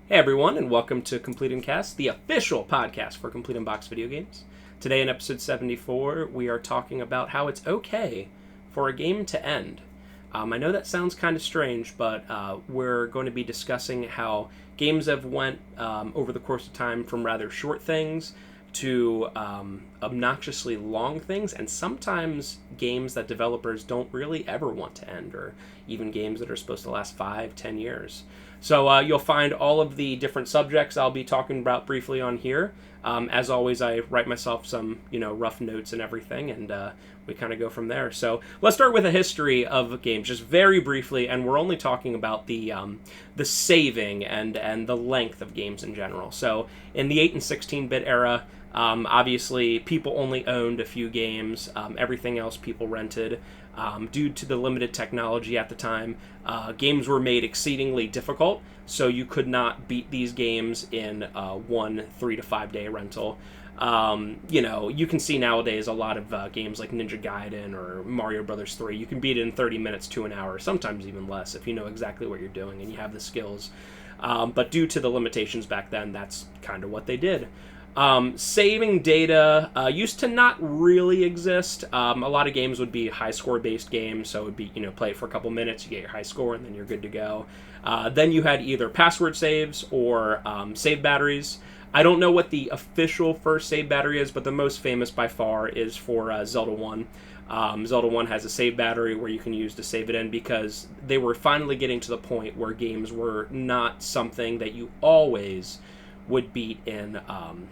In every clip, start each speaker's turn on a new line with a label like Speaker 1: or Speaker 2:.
Speaker 1: Hey everyone, and welcome to Complete and Cast, the official podcast for Complete Unboxed video games. Today in episode 74, we are talking about how it's okay for a game to end. I know that sounds kind of strange, but we're going to be discussing how games have went over the course of time from rather short things to obnoxiously long things, and sometimes games that developers don't really ever want to end, or even games that are supposed to last 5-10 years. So you'll find all of the different subjects I'll be talking about briefly on here. As always, I write myself some, rough notes and everything, and we kind of go from there. So let's start with a history of games, just very briefly, and we're only talking about the saving and the length of games in general. So in the 8 and 16-bit era, obviously people only owned a few games. Everything else people rented. Due to the limited technology at the time, games were made exceedingly difficult, so you could not beat these games in one 3 to 5 day rental. You can see nowadays a lot of games like Ninja Gaiden or Mario Brothers 3. You can beat it in 30 minutes to an hour, sometimes even less, if you know exactly what you're doing and you have the skills. But due to the limitations back then, that's kind of what they did. Saving data used to not really exist. A lot of games would be high score based games, so it would be, play it for a couple minutes, you get your high score, and then you're good to go. Then you had either password saves or save batteries. I don't know what the official first save battery is, but the most famous by far is for Zelda 1. Zelda 1 has a save battery where you can use to save it in, because they were finally getting to the point where games were not something that you always would beat in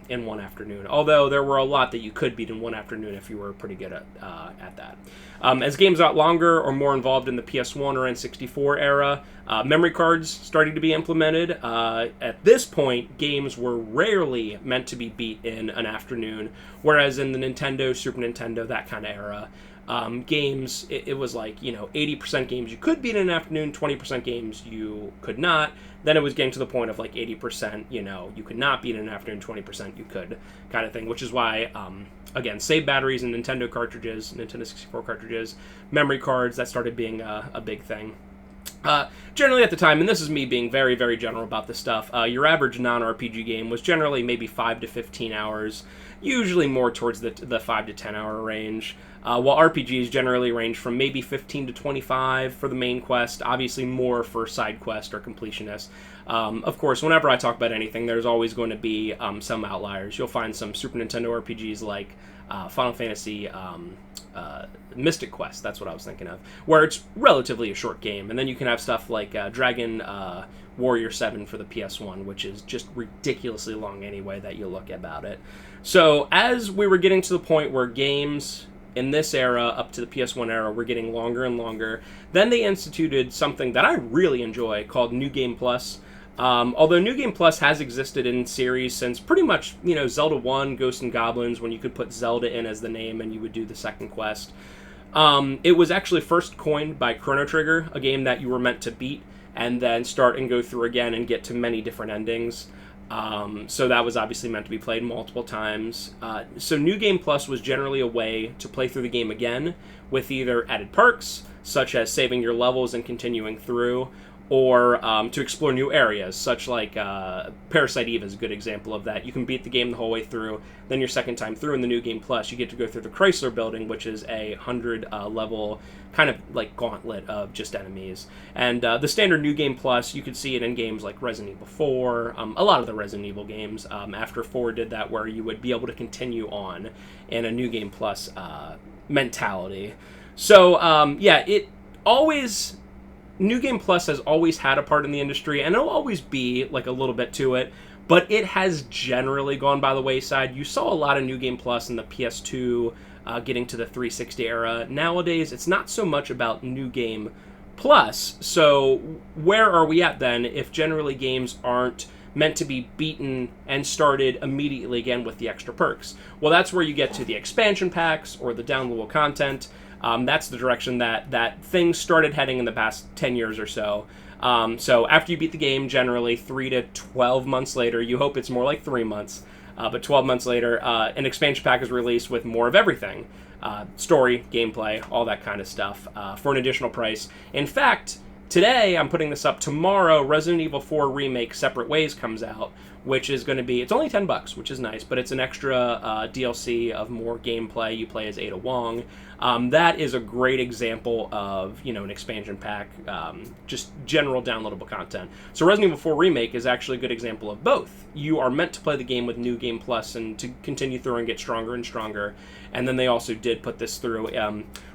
Speaker 1: one afternoon. Although there were a lot that you could beat in one afternoon if you were pretty good at that. As games got longer or more involved in the PS1 or N64 era, memory cards started to be implemented. At this point, games were rarely meant to be beat in an afternoon, whereas in the Nintendo, Super Nintendo, that kind of era, games, it was like, 80% games you could beat in an afternoon, 20% games you could not. Then it was getting to the point of like 80%, you could not beat in an afternoon, 20% you could, kind of thing, which is why, again, save batteries and Nintendo cartridges, Nintendo 64 cartridges, memory cards, that started being a big thing. Generally at the time, and this is me being very, very general about this stuff, your average non-RPG game was generally maybe 5 to 15 hours, usually more towards the 5 to 10 hour range, while RPGs generally range from maybe 15 to 25 for the main quest, obviously more for side quest or completionist. Of course, whenever I talk about anything, there's always going to be some outliers. You'll find some Super Nintendo RPGs like Final Fantasy Mystic Quest, that's what I was thinking of, where it's relatively a short game, and then you can have stuff like Dragon Warrior 7 for the PS1, which is just ridiculously long anyway that you look about it. So as we were getting to the point where games in this era, up to the PS1 era, were getting longer and longer, then they instituted something that I really enjoy called New Game Plus. Although New Game Plus has existed in series since pretty much, Zelda 1, Ghosts and Goblins, when you could put Zelda in as the name and you would do the second quest. It was actually first coined by Chrono Trigger, a game that you were meant to beat and then start and go through again and get to many different endings. So that was obviously meant to be played multiple times. So New Game Plus was generally a way to play through the game again with either added perks, such as saving your levels and continuing through, or to explore new areas, such like Parasite Eve is a good example of that. You can beat the game the whole way through, then your second time through in the New Game Plus, you get to go through the Chrysler Building, which is a 100 level kind of like gauntlet of just enemies. And the standard New Game Plus, you could see it in games like Resident Evil 4, a lot of the Resident Evil games after 4 did that, where you would be able to continue on in a New Game Plus mentality. So, it always... New Game Plus has always had a part in the industry, and it'll always be like a little bit to it, but it has generally gone by the wayside. You saw a lot of New Game Plus in the PS2, getting to the 360 era. Nowadays, it's not so much about New Game Plus, so where are we at then if generally games aren't meant to be beaten and started immediately again with the extra perks? Well, that's where you get to the expansion packs or the downloadable content. That's the direction that things started heading in the past 10 years or so. So after you beat the game, generally 3 to 12 months later, you hope it's more like 3 months, but 12 months later, an expansion pack is released with more of everything. Story, gameplay, all that kind of stuff, for an additional price. In fact, Today, I'm putting this up. Tomorrow, Resident Evil 4 Remake Separate Ways comes out, which is going to be, it's only $10, which is nice, but it's an extra DLC of more gameplay. You play as Ada Wong. That is a great example of, an expansion pack, just general downloadable content. So Resident Evil 4 Remake is actually a good example of both. You are meant to play the game with New Game Plus and to continue through and get stronger and stronger. And then they also did put this through.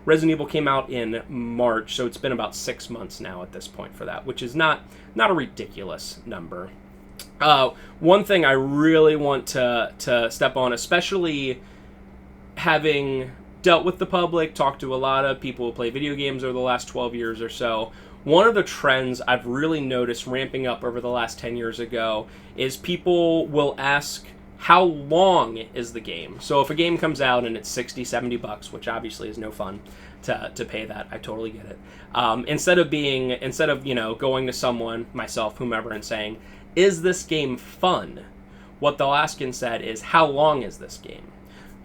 Speaker 1: Resident Evil came out in March, so it's been about 6 months now at this point for that, which is not a ridiculous number. One thing I really want to step on, especially having dealt with the public, talked to a lot of people who play video games over the last 12 years or so, one of the trends I've really noticed ramping up over the last 10 years ago is people will ask, how long is the game? So if a game comes out and it's $60, $70, which obviously is no fun to pay that, I totally get it. Instead of going to someone, myself, whomever, and saying, is this game fun? What they'll ask instead is, how long is this game?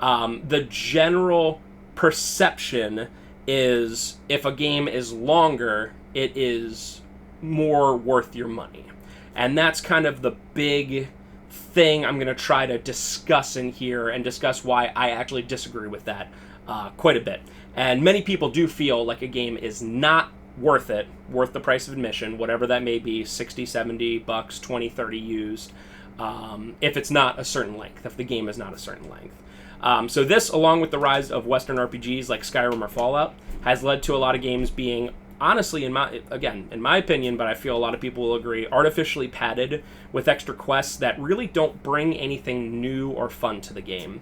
Speaker 1: The general perception is if a game is longer, it is more worth your money. And that's kind of the big thing I'm going to try to discuss in here and discuss why I actually disagree with that quite a bit. And many people do feel like a game is not worth the price of admission, whatever that may be, 60, 70 bucks, 20, 30 used, if it's not a certain length, if the game is not a certain length. So this, along with the rise of Western RPGs like Skyrim or Fallout, has led to a lot of games being, honestly, in my opinion, but I feel a lot of people will agree, artificially padded with extra quests that really don't bring anything new or fun to the game.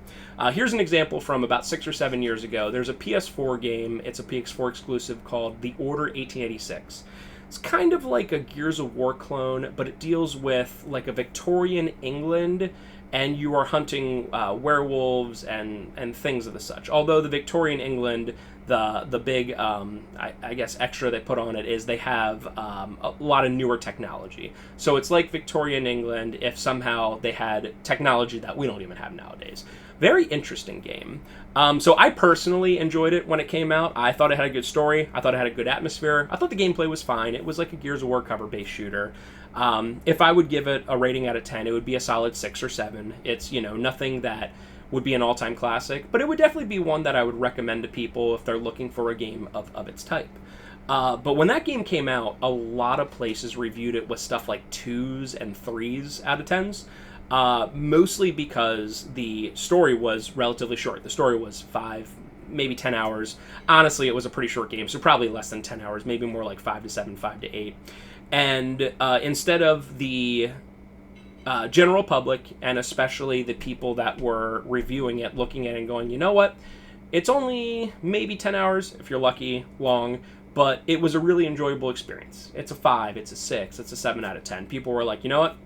Speaker 1: Here's an example from about 6 or 7 years ago. There's a PS4 game, it's a PS4 exclusive, called The Order 1886. It's kind of like a Gears of War clone, but it deals with like a Victorian England, and you are hunting werewolves and things of the such. Although the Victorian England, the big, I guess, extra they put on it is they have a lot of newer technology. So it's like Victorian England if somehow they had technology that we don't even have nowadays. Very interesting game. So I personally enjoyed it when it came out. I thought it had a good story. I thought it had a good atmosphere. I thought the gameplay was fine. It was like a Gears of War cover-based shooter. If I would give it a rating out of 10, it would be a solid 6 or 7. It's, nothing that would be an all-time classic, but it would definitely be one that I would recommend to people if they're looking for a game of its type. But when that game came out, a lot of places reviewed it with stuff like 2s and 3s out of 10s, mostly because the story was relatively short. The story was 5, maybe 10 hours. Honestly, it was a pretty short game, so probably less than 10 hours, maybe more like 5 to 7, 5 to 8. And instead of the general public, and especially the people that were reviewing it, looking at it and going, you know what, it's only maybe 10 hours, if you're lucky, long, but it was a really enjoyable experience. It's a 5, it's a 6, it's a 7 out of 10. People were like, you know what,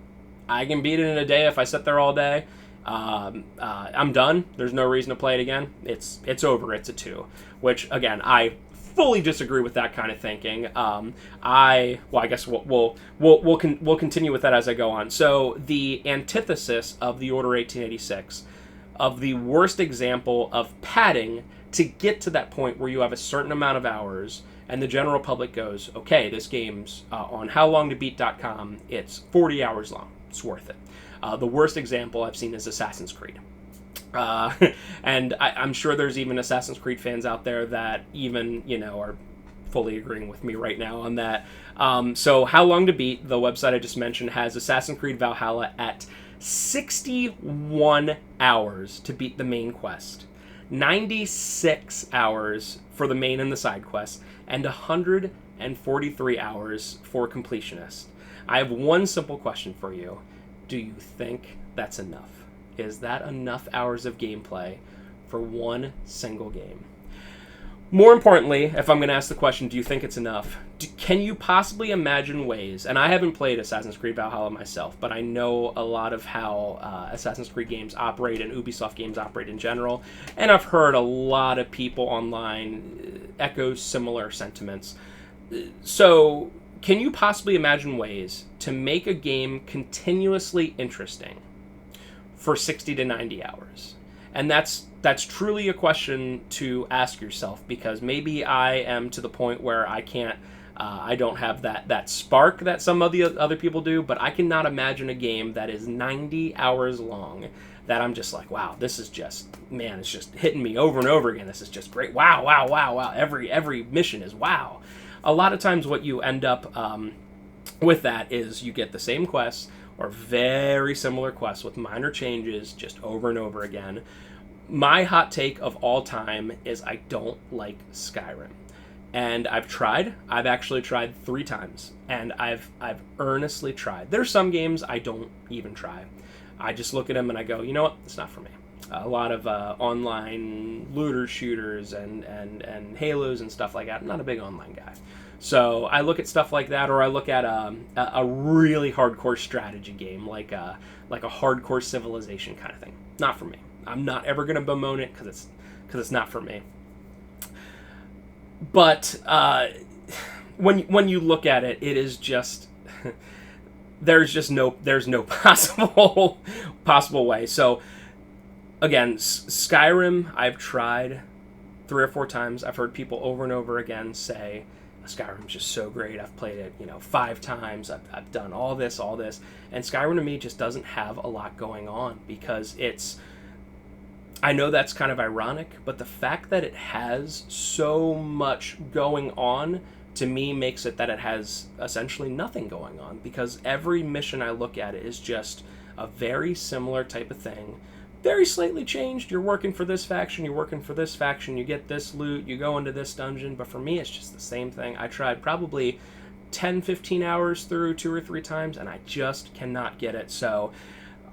Speaker 1: I can beat it in a day if I sit there all day. I'm done. There's no reason to play it again. It's over. It's a 2, which, again, I fully disagree with that kind of thinking. I guess we'll continue with that as I go on. So the antithesis of the Order 1886, of the worst example of padding to get to that point where you have a certain amount of hours and the general public goes, okay, this game's on howlongtobeat.com, it's 40 hours long. It's worth it. The worst example I've seen is Assassin's Creed. And I'm sure there's even Assassin's Creed fans out there that even, are fully agreeing with me right now on that. So How Long to Beat, the website I just mentioned, has Assassin's Creed Valhalla at 61 hours to beat the main quest, 96 hours for the main and the side quests, and 143 hours for completionist. I have one simple question for you. Do you think that's enough? Is that enough hours of gameplay for one single game? More importantly, if I'm going to ask the question, do you think it's enough? Can you possibly imagine ways, and I haven't played Assassin's Creed Valhalla myself, but I know a lot of how Assassin's Creed games operate and Ubisoft games operate in general, and I've heard a lot of people online echo similar sentiments. So, can you possibly imagine ways to make a game continuously interesting for 60 to 90 hours? And that's truly a question to ask yourself, because maybe I am to the point where I can't I don't have that spark that some of the other people do, but I cannot imagine a game that is 90 hours long that I'm just like, wow, this is just, man, it's just hitting me over and over again. This is just great. Wow, wow, wow, wow. Every mission is wow. A lot of times what you end up with that is you get the same quests or very similar quests with minor changes just over and over again. My hot take of all time is I don't like Skyrim. And I've actually tried 3 times, and I've earnestly tried. There's some games I don't even try. I just look at them and I go, you know what, it's not for me. A lot of online looter shooters and Halos and stuff like that. I'm not a big online guy. So I look at stuff like that, or I look at a really hardcore strategy game, like a hardcore Civilization kind of thing. Not for me. I'm not ever going to bemoan it because it's not for me. But when you look at it, it is just there's no possible way. So again, Skyrim I've tried 3 or 4 times. I've heard people over and over again say Skyrim's just so great. I've played it 5 times. I've done all this, and Skyrim to me just doesn't have a lot going on because it's. I know that's kind of ironic, but the fact that it has so much going on, to me, makes it that it has essentially nothing going on, because every mission I look at it is just a very similar type of thing. Very slightly changed. You're working for this faction, you get this loot, you go into this dungeon, but for me, it's just the same thing. I tried probably 10, 15 hours through 2 or 3 times, and I just cannot get it, so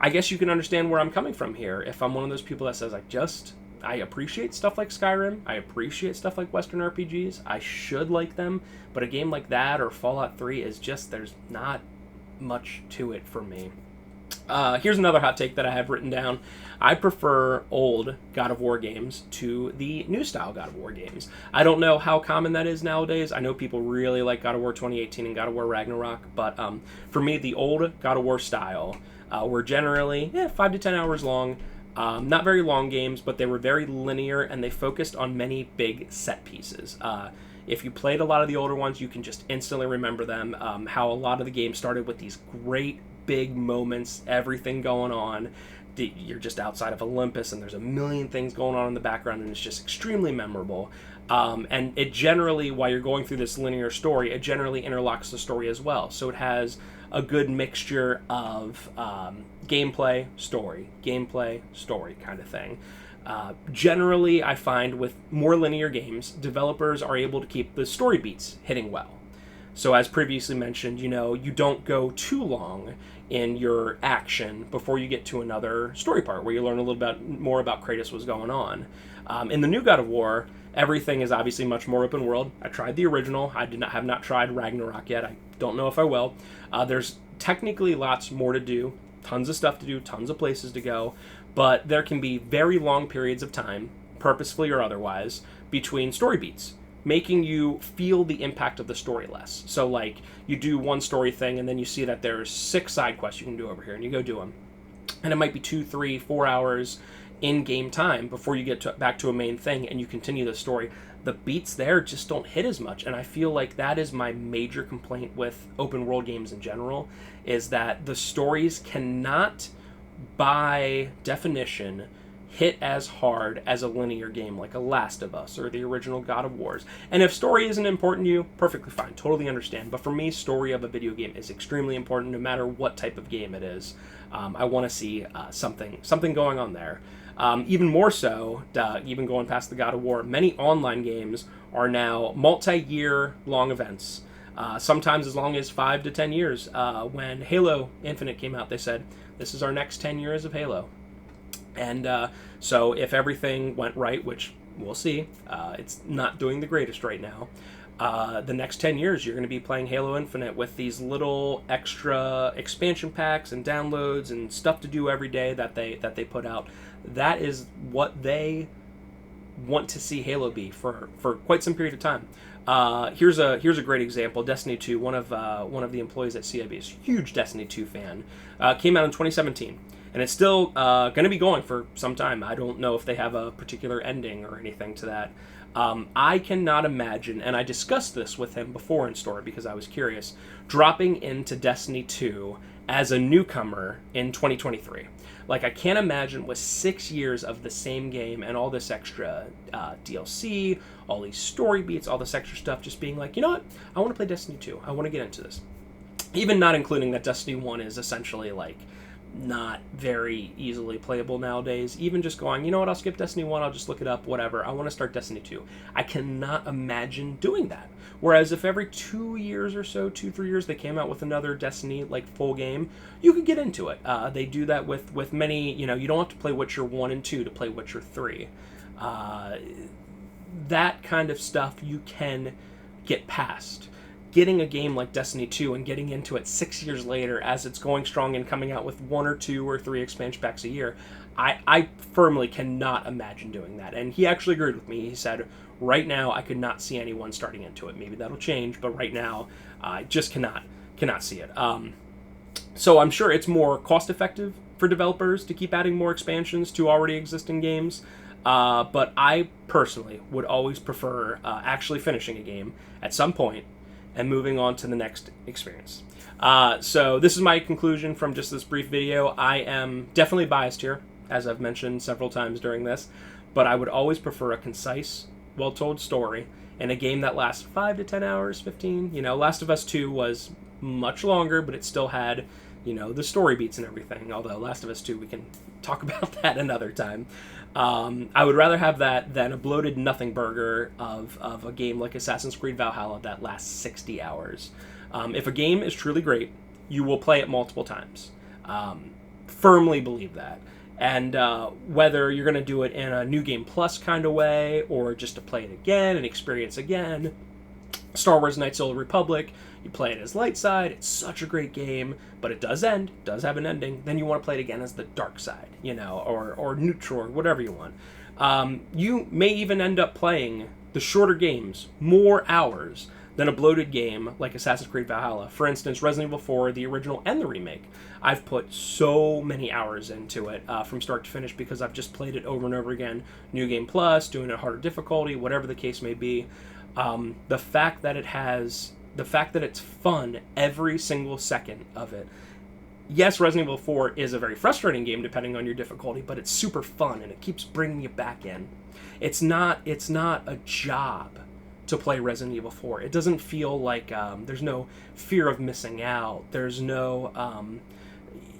Speaker 1: I guess you can understand where I'm coming from here. If I'm one of those people that says, I appreciate stuff like Skyrim, I appreciate stuff like Western RPGs, I should like them, but a game like that or Fallout 3 is just, there's not much to it for me. Here's another hot take that I have written down. I prefer old God of War games to the new style God of War games. I don't know how common that is nowadays. I know people really like God of War 2018 and God of War Ragnarok, but for me, the old God of War style were generally 5 to 10 hours long. Not very long games, but they were very linear, and they focused on many big set pieces. If you played a lot of the older ones, you can just instantly remember them, how a lot of the games started with these great big moments, everything going on. You're just outside of Olympus, and there's a million things going on in the background, and it's just extremely memorable. And it generally, while you're going through this linear story, it generally interlocks the story as well. So it has a good mixture of gameplay, story kind of thing. Generally, I find with more linear games, developers are able to keep the story beats hitting well. So as previously mentioned, you don't go too long in your action before you get to another story part where you learn a little bit more about Kratos, what's going on. In the new God of War, everything is obviously much more open world. I tried the original. I have not tried Ragnarok yet. I don't know if I will. There's technically lots more to do, tons of stuff to do, tons of places to go, but there can be very long periods of time, purposefully or otherwise, between story beats, making you feel the impact of the story less. So like, you do one story thing and then you see that there's 6 side quests you can do over here, and you go do them. And it might be 2, 3, 4 hours in-game time before you get back to a main thing and you continue the story. The beats there just don't hit as much, and I feel like that is my major complaint with open world games in general, is that the stories cannot, by definition, hit as hard as a linear game like a Last of Us or the original God of Wars. And if story isn't important to you, perfectly fine, totally understand. But for me, story of a video game is extremely important no matter what type of game it is. I want to see something going on there. Even more so, even going past the God of War, many online games are now multi-year long events. Sometimes as long as 5 to 10 years. When Halo Infinite came out, they said, this is our next 10 years of Halo. And so if everything went right, which we'll see, it's not doing the greatest right now, the next 10 years you're going to be playing Halo Infinite with these little extra expansion packs and downloads and stuff to do every day that they put out. That is what they want to see Halo be for quite some period of time. Here's a great example. Destiny 2. One of the employees at CIB is a huge Destiny 2 fan. Came out in 2017, and it's still going to be going for some time. I don't know if they have a particular ending or anything to that. I cannot imagine, and I discussed this with him before in story because I was curious, dropping into Destiny 2 as a newcomer in 2023. Like, I can't imagine with 6 years of the same game and all this extra DLC, all these story beats, all this extra stuff, just being like, you know what, I want to play Destiny 2. I want to get into this. Even not including that Destiny 1 is essentially, like, not very easily playable nowadays. Even just going, you know what, I'll skip Destiny 1, I'll just look it up, whatever. I want to start Destiny 2. I cannot imagine doing that. Whereas if every 2 years or so, 2-3 years, they came out with another Destiny, like, full game, you could get into it. They do that with many, you know, you don't have to play Witcher 1 and 2 to play Witcher 3. That kind of stuff you can get past. Getting a game like Destiny 2 and getting into it 6 years later as it's going strong and coming out with 1 or 2 or 3 expansion packs a year, I firmly cannot imagine doing that. And he actually agreed with me. He said, right now, I could not see anyone starting into it. Maybe that'll change, but right now, I just cannot see it. So I'm sure it's more cost-effective for developers to keep adding more expansions to already existing games. But I personally would always prefer actually finishing a game at some point and moving on to the next experience. So this is my conclusion from just this brief video. I am definitely biased here, as I've mentioned several times during this, but I would always prefer a concise, well-told story in a game that lasts 5 to 10 hours, 15. You know, Last of Us 2 was much longer, but it still had, you know, the story beats and everything, although Last of Us 2, we can talk about that another time. I would rather have that than a bloated nothing burger of a game like Assassin's Creed Valhalla that lasts 60 hours. If a game is truly great, you will play it multiple times. Firmly believe that. And whether you're going to do it in a New Game Plus kind of way or just to play it again and experience again, Star Wars Knights of the Republic, you play it as light side, it's such a great game, but it does end, does have an ending, then you want to play it again as the dark side, you know, or neutral, or whatever you want. You may even end up playing the shorter games more hours than a bloated game like Assassin's Creed Valhalla. For instance, Resident Evil 4, the original and the remake. I've put so many hours into it from start to finish because I've just played it over and over again. New Game Plus, doing it harder difficulty, whatever the case may be. The fact that it's fun every single second of it. Yes, Resident Evil 4 is a very frustrating game depending on your difficulty, but it's super fun and it keeps bringing you back in. It's not a job to play Resident Evil 4. It doesn't feel like there's no fear of missing out. There's no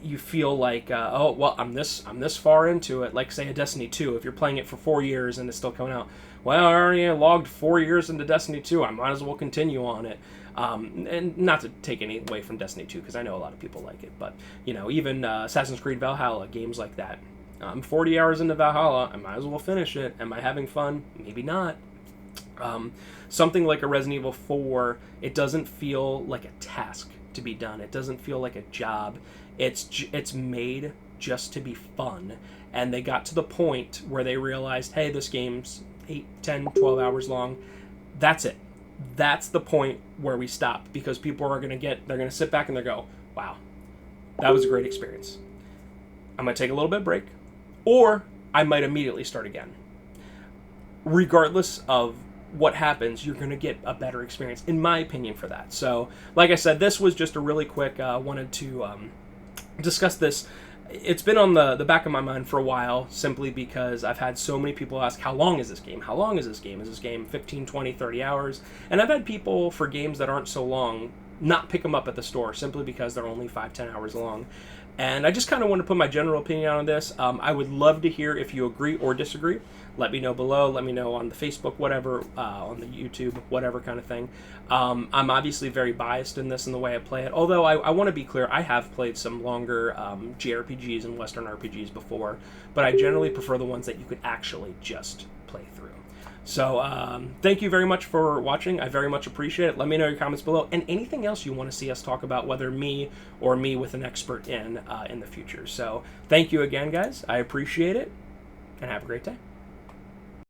Speaker 1: you feel like oh well, I'm this far into it. Like say a Destiny 2, if you're playing it for 4 years and it's still coming out. Well, I already logged 4 years into Destiny 2. I might as well continue on it. And not to take any away from Destiny 2, because I know a lot of people like it, but, you know, even Assassin's Creed Valhalla, games like that. I'm 40 hours into Valhalla. I might as well finish it. Am I having fun? Maybe not. Something like a Resident Evil 4, it doesn't feel like a task to be done. It doesn't feel like a job. It's made just to be fun. And they got to the point where they realized, hey, this game's 8, 10, 12 hours long. That's it. That's the point where we stop, because people are they're going to sit back and they're go, wow, that was a great experience. I'm going to take a little bit of break, or I might immediately start again. Regardless of what happens, you're going to get a better experience, in my opinion, for that. So, like I said, this was just a really quick, wanted to discuss this. It's been on the back of my mind for a while, simply because I've had so many people ask, how long is this game? How long is this game? Is this game 15, 20, 30 hours? And I've had people, for games that aren't so long, not pick them up at the store, simply because they're only 5, 10 hours long. And I just kind of want to put my general opinion on this. I would love to hear if you agree or disagree. Let me know below. Let me know on the Facebook, whatever, on the YouTube, whatever kind of thing. I'm obviously very biased in this in the way I play it. Although I want to be clear, I have played some longer JRPGs and Western RPGs before, but I generally prefer the ones that you could actually just play through. So thank you very much for watching. I very much appreciate it. Let me know your comments below, and anything else you want to see us talk about, whether me or me with an expert in the future. So thank you again, guys. I appreciate it, and have a great day.